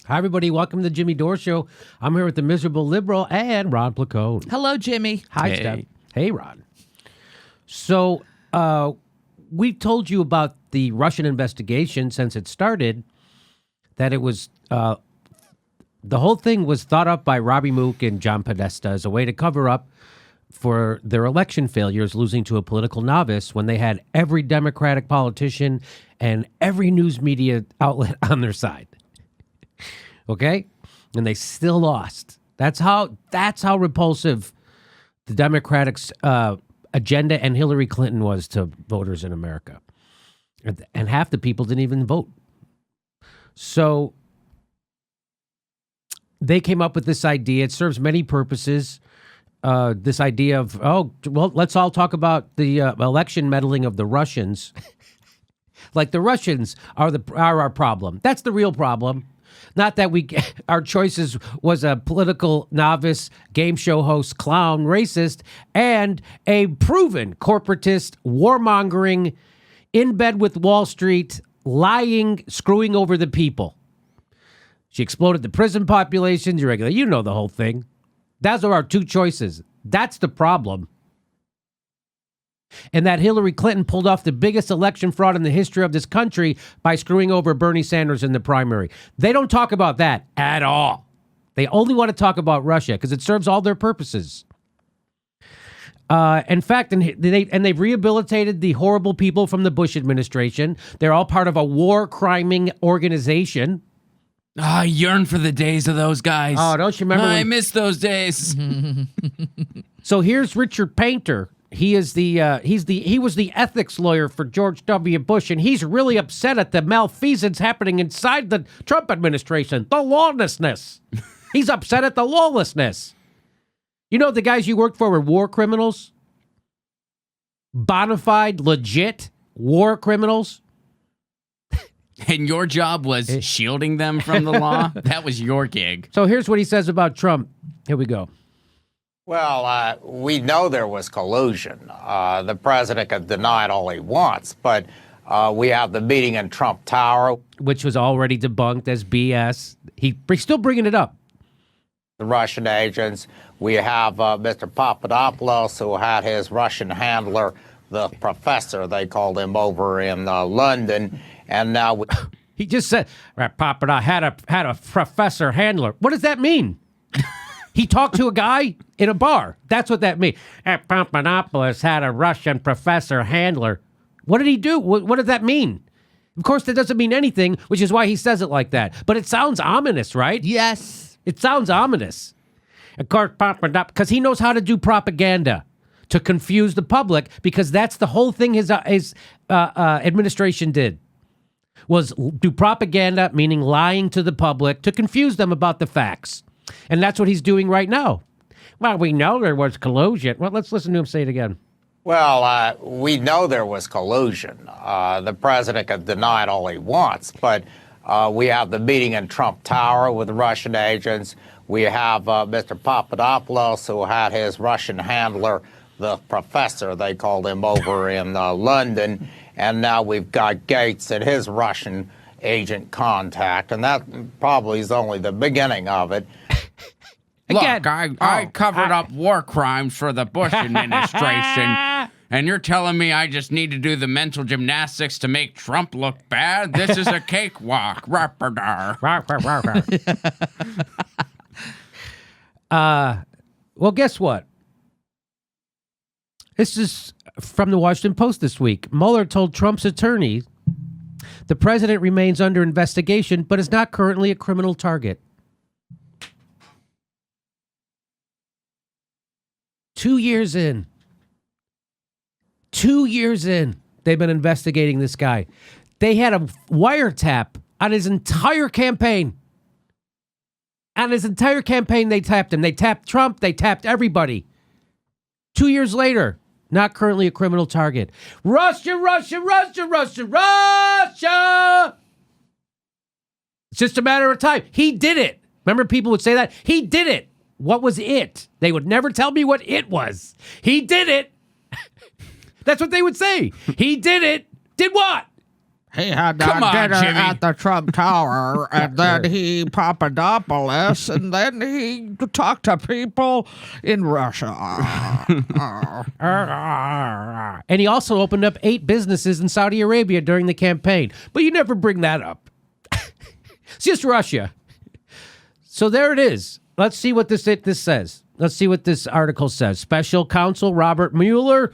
Hi, everybody. Welcome to the Jimmy Dore Show. I'm here with the miserable liberal and Ron Placone. Hello, Jimmy. Hi, Steph. Hey, Ron. So, we've told you about the Russian investigation since it started, that it was, the whole thing was thought up by Robbie Mook and John Podesta as a way to cover up for their election failures, losing to a political novice when they had every Democratic politician and every news media outlet on their side. Okay? And they still lost. That's how repulsive the Democratic agenda and Hillary Clinton was to voters in America. And half the people didn't even vote. So they came up with this idea. It serves many purposes. This idea of, let's all talk about the election meddling of the Russians. Like the Russians are our problem. That's the real problem. Not that our choices was a political novice, game show host, clown, racist, and a proven corporatist, warmongering, in bed with Wall Street, lying, screwing over the people. She exploded the prison population, deregulated. You know the whole thing. Those are our two choices. That's the problem. And that Hillary Clinton pulled off the biggest election fraud in the history of this country by screwing over Bernie Sanders in the primary. They don't talk about that at all. They only want to talk about Russia because it serves all their purposes. In fact, they've rehabilitated the horrible people from the Bush administration. They're all part of a war criming organization. I yearn for the days of those guys. Oh, don't you remember? I miss those days. So here's Richard Painter. He was the ethics lawyer for George W. Bush, and he's really upset at the malfeasance happening inside the Trump administration, the lawlessness. He's upset at the lawlessness. You know, the guys you worked for were war criminals, bona fide, legit war criminals. And your job was shielding them from the law? That was your gig. So here's what he says about Trump. Here we go. Well, we know there was collusion. The president can deny it all he wants, but we have the meeting in Trump Tower, which was already debunked as BS. He's still bringing it up. The Russian agents. We have Mr. Papadopoulos, who had his Russian handler, the professor, they called him, over in London. And now he just said, Papadopoulos had a professor handler. What does that mean? He talked to a guy in a bar. That's what that means. Papadopoulos had a Russian professor handler. What did he do? What does that mean? Of course, that doesn't mean anything, which is why he says it like that. But it sounds ominous, right? Yes. It sounds ominous. Of course, Papadopoulos, because he knows how to do propaganda to confuse the public, because that's the whole thing his administration did, was do propaganda, meaning lying to the public, to confuse them about the facts. And that's what he's doing right now. Well, we know there was collusion. Well, let's listen to him say it again. Well, we know there was collusion. The president can deny it all he wants, but we have the meeting in Trump Tower with the Russian agents. We have Mr. Papadopoulos, who had his Russian handler, the professor, they called him, over in London. And now we've got Gates and his Russian agent contact, and that probably is only the beginning of it. Look, I covered up war crimes for the Bush administration, and you're telling me I just need to do the mental gymnastics to make Trump look bad? This is a cakewalk. Well, guess what? This is from the Washington Post this week. Mueller told Trump's attorney the president remains under investigation, but is not currently a criminal target. 2 years in. 2 years in, they've been investigating this guy. They had a wiretap on his entire campaign. On his entire campaign, they tapped him. They tapped Trump. They tapped everybody. 2 years later, not currently a criminal target. Russia, Russia, Russia, Russia, Russia. It's just a matter of time. He did it. Remember, people would say that? He did it. What was it? They would never tell me what it was. He did it. That's what they would say. He did it. Did what? He had Come on, dinner Jimmy. at the Trump Tower, and then he Papadopoulos, and then he talked to people in Russia. And he also opened up 8 businesses in Saudi Arabia during the campaign. But you never bring that up. It's just Russia. So there it is. Let's see what this says. Let's see what this article says. Special counsel Robert Mueller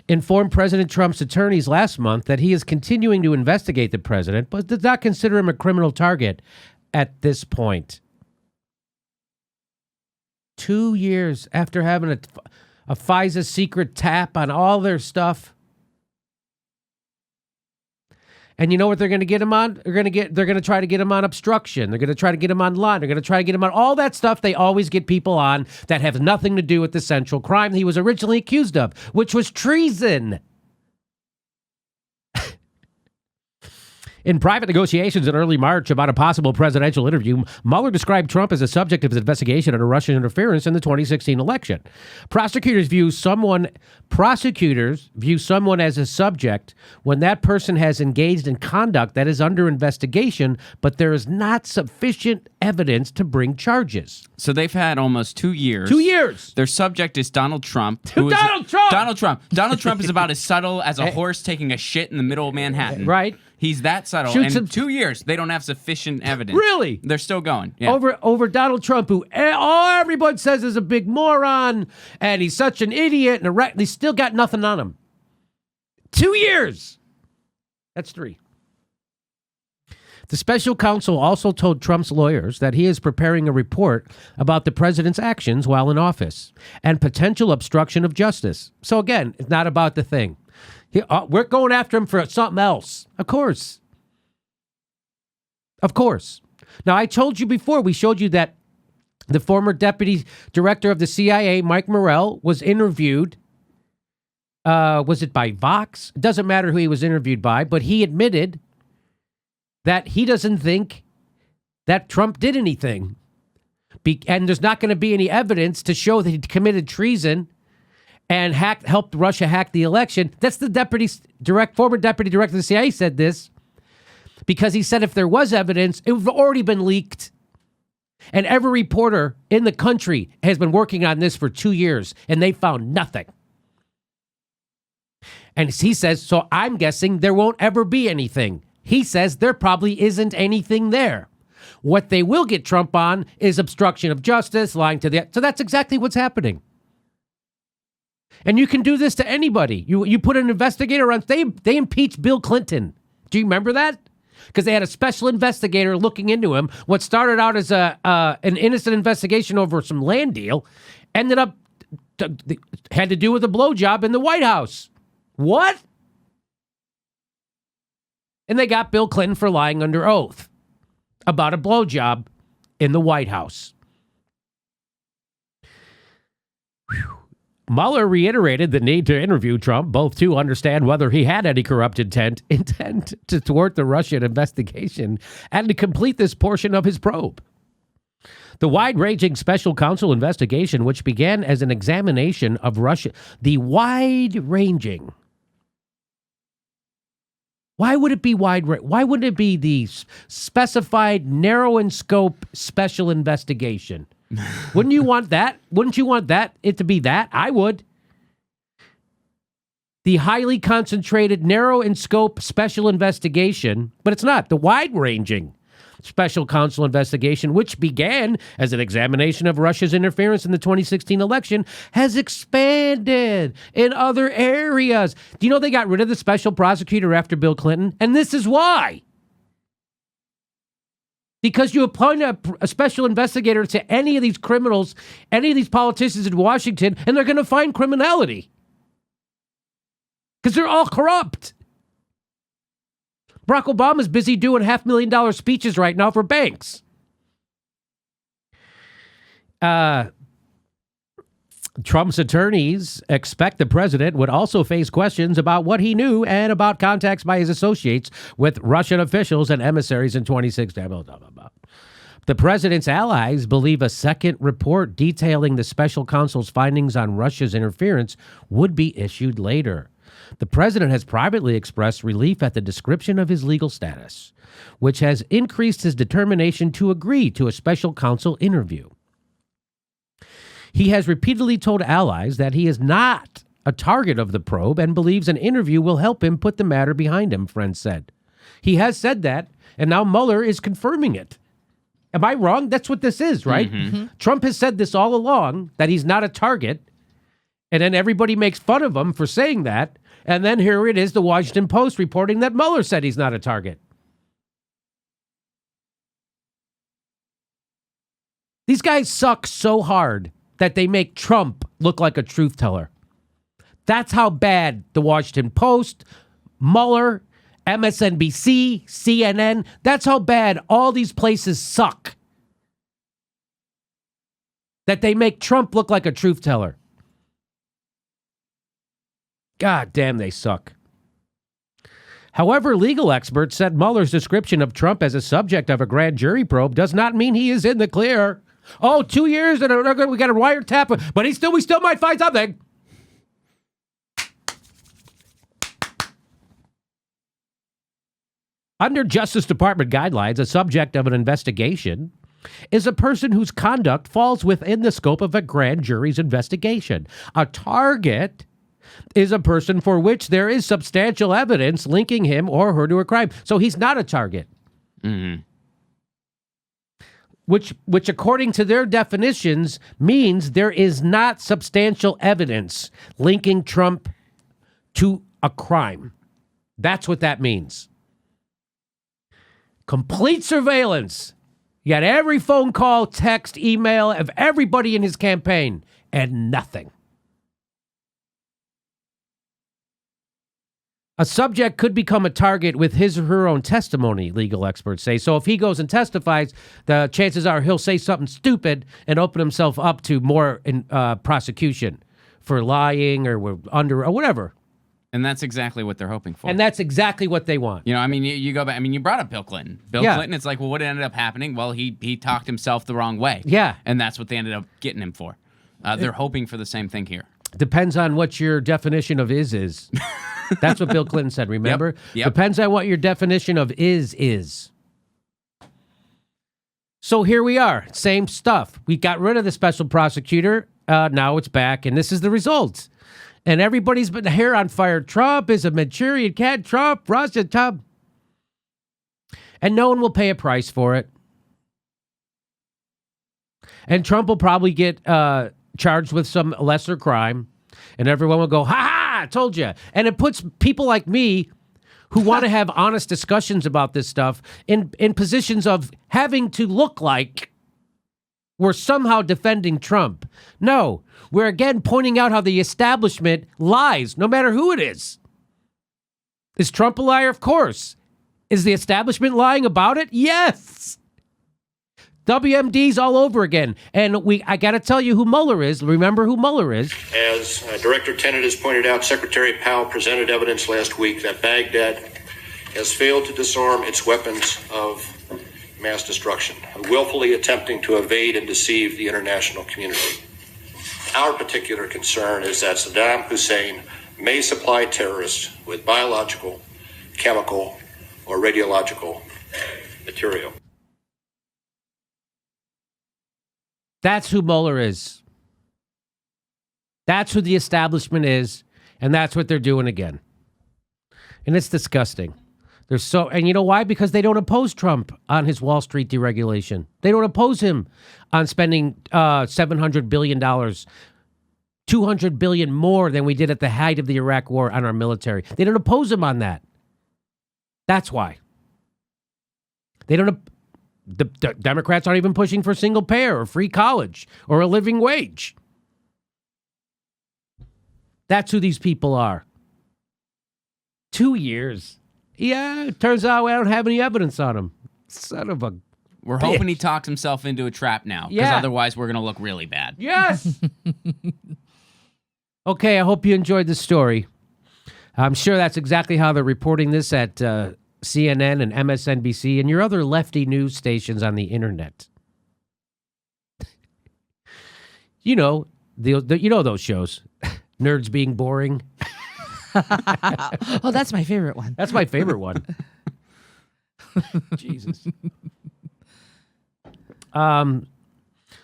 informed President Trump's attorneys last month that he is continuing to investigate the president, but does not consider him a criminal target at this point. 2 years after having a FISA secret tap on all their stuff. And you know what they're going to get him on? They're going to try to get him on obstruction. They're going to try to get him on lying. They're going to try to get him on all that stuff they always get people on that have nothing to do with the central crime he was originally accused of, which was treason. In private negotiations in early March about a possible presidential interview, Mueller described Trump as a subject of his investigation into Russian interference in the 2016 election. Prosecutors view someone as a subject when that person has engaged in conduct that is under investigation, but there is not sufficient evidence to bring charges. So they've had almost 2 years. 2 years. Their subject is Donald Trump. Donald Trump! Donald Trump. Donald Trump is about as subtle as a horse taking a shit in the middle of Manhattan. Right. He's that subtle. Shoots and him- 2 years, they don't have sufficient evidence. Really? They're still going. Yeah. Over Donald Trump, who everyone says is a big moron, and he's such an idiot, and they still got nothing on him. 2 years. That's 3. The special counsel also told Trump's lawyers that he is preparing a report about the president's actions while in office and potential obstruction of justice. So again, it's not about the thing. We're going after him for something else. Of course. Of course. Now, I told you before, we showed you that the former deputy director of the CIA, Mike Morrell, was interviewed. Was it by Vox? It doesn't matter who he was interviewed by, but he admitted that he doesn't think that Trump did anything. And there's not going to be any evidence to show that he committed treason and helped Russia hack the election. That's the former deputy director of the CIA said this because he said if there was evidence, it would have already been leaked. And every reporter in the country has been working on this for 2 years, and they found nothing. And he says, so I'm guessing there won't ever be anything. He says there probably isn't anything there. What they will get Trump on is obstruction of justice, lying to the... So that's exactly what's happening. And you can do this to anybody. You put an investigator on... They impeached Bill Clinton. Do you remember that? Because they had a special investigator looking into him. What started out as an innocent investigation over some land deal ended up... had to do with a blowjob in the White House. What? And they got Bill Clinton for lying under oath about a blowjob in the White House. Whew. Mueller reiterated the need to interview Trump, both to understand whether he had any corrupt intent to thwart the Russian investigation and to complete this portion of his probe. The wide-ranging special counsel investigation, which began as an examination of Russia, the wide-ranging. Why would it be why wouldn't it be the specified, narrow in scope special investigation? Wouldn't you want that? Wouldn't you want it to be that? I would. The highly concentrated, narrow in scope special investigation, but it's not. The wide-ranging special counsel investigation, which began as an examination of Russia's interference in the 2016 election, has expanded in other areas. Do you know they got rid of the special prosecutor after Bill Clinton? And this is why. Because you appoint a special investigator to any of these criminals, any of these politicians in Washington, and they're going to find criminality. Because they're all corrupt. Barack Obama's busy doing $500,000 speeches right now for banks. Trump's attorneys expect the president would also face questions about what he knew and about contacts by his associates with Russian officials and emissaries in 2016. The president's allies believe a second report detailing the special counsel's findings on Russia's interference would be issued later. The president has privately expressed relief at the description of his legal status, which has increased his determination to agree to a special counsel interview. He has repeatedly told allies that he is not a target of the probe and believes an interview will help him put the matter behind him, friends said. He has said that, and now Mueller is confirming it. Am I wrong? That's what this is, right? Mm-hmm. Trump has said this all along, that he's not a target, and then everybody makes fun of him for saying that, and then here it is, the Washington Post reporting that Mueller said he's not a target. These guys suck so hard that they make Trump look like a truth teller. That's how bad the Washington Post, Mueller, MSNBC, CNN, that's how bad all these places suck. That they make Trump look like a truth teller. God damn, they suck. However, legal experts said Mueller's description of Trump as a subject of a grand jury probe does not mean he is in the clear. Oh, 2 years and we got a wiretap, but we still might find something. Under Justice Department guidelines, a subject of an investigation is a person whose conduct falls within the scope of a grand jury's investigation. A target is a person for which there is substantial evidence linking him or her to a crime. So he's not a target. Mm-hmm. Which according to their definitions means there is not substantial evidence linking Trump to a crime. That's what that means. Complete surveillance. You got every phone call, text, email of everybody in his campaign, and nothing. A subject could become a target with his or her own testimony, legal experts say. So if he goes and testifies, the chances are he'll say something stupid and open himself up to more prosecution for lying or whatever. And that's exactly what they're hoping for. And that's exactly what they want. You know, I mean, you go back. I mean, you brought up Bill Clinton. Clinton, it's like, well, what ended up happening? Well, he talked himself the wrong way. Yeah. And that's what they ended up getting him for. They're hoping for the same thing here. Depends on what your definition of is. That's what Bill Clinton said, remember? Yep. Depends on what your definition of is. So here we are. Same stuff. We got rid of the special prosecutor. Now it's back, and this is the result. And everybody's been hair on fire. Trump is a Manchurian cat. Trump, Russia, Trump. And no one will pay a price for it. And Trump will probably get charged with some lesser crime. And everyone will go, ha-ha, I told you. And it puts people like me who want to have honest discussions about this stuff in positions of having to look like we're somehow defending Trump. No, we're again pointing out how the establishment lies, no matter who it is. Is Trump a liar? Of course. Is the establishment lying about it? Yes. WMD's all over again. And I got to tell you who Mueller is. Remember who Mueller is. As Director Tenet has pointed out, Secretary Powell presented evidence last week that Baghdad has failed to disarm its weapons of mass destruction, willfully attempting to evade and deceive the international community. Our particular concern is that Saddam Hussein may supply terrorists with biological, chemical, or radiological material. That's who Mueller is. That's who the establishment is, and that's what they're doing again. And it's disgusting. And you know why? Because they don't oppose Trump on his Wall Street deregulation. They don't oppose him on spending $700 billion, $200 billion more than we did at the height of the Iraq War on our military. They don't oppose him on that. That's why. The Democrats aren't even pushing for single payer or free college or a living wage. That's who these people are. 2 years. Yeah, it turns out I don't have any evidence on him. Son of a We're bitch. hoping he talks himself into a trap now, because otherwise we're going to look really bad. Yes! Okay, I hope you enjoyed the story. I'm sure that's exactly how they're reporting this at CNN and MSNBC and your other lefty news stations on the internet. You know, you know those shows. Nerds being boring. Oh, that's my favorite one. That's my favorite one. Jesus.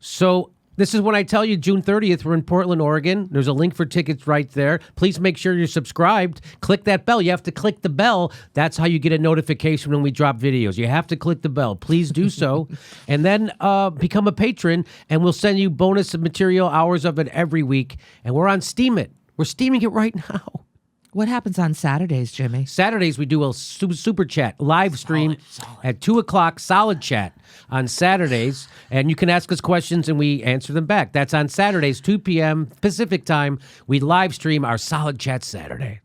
So this is when I tell you June 30th, we're in Portland, Oregon. There's a link for tickets right there. Please make sure you're subscribed. Click that bell. You have to click the bell. That's how you get a notification when we drop videos. You have to click the bell. Please do so. And then become a patron, and we'll send you bonus material, hours of it every week. And we're on Steam It. We're steaming it right now. What happens on Saturdays, Jimmy? Saturdays, we do a super chat live stream at 2 o'clock, solid chat on Saturdays. And you can ask us questions and we answer them back. That's on Saturdays, 2 p.m. Pacific time. We live stream our solid chat Saturday.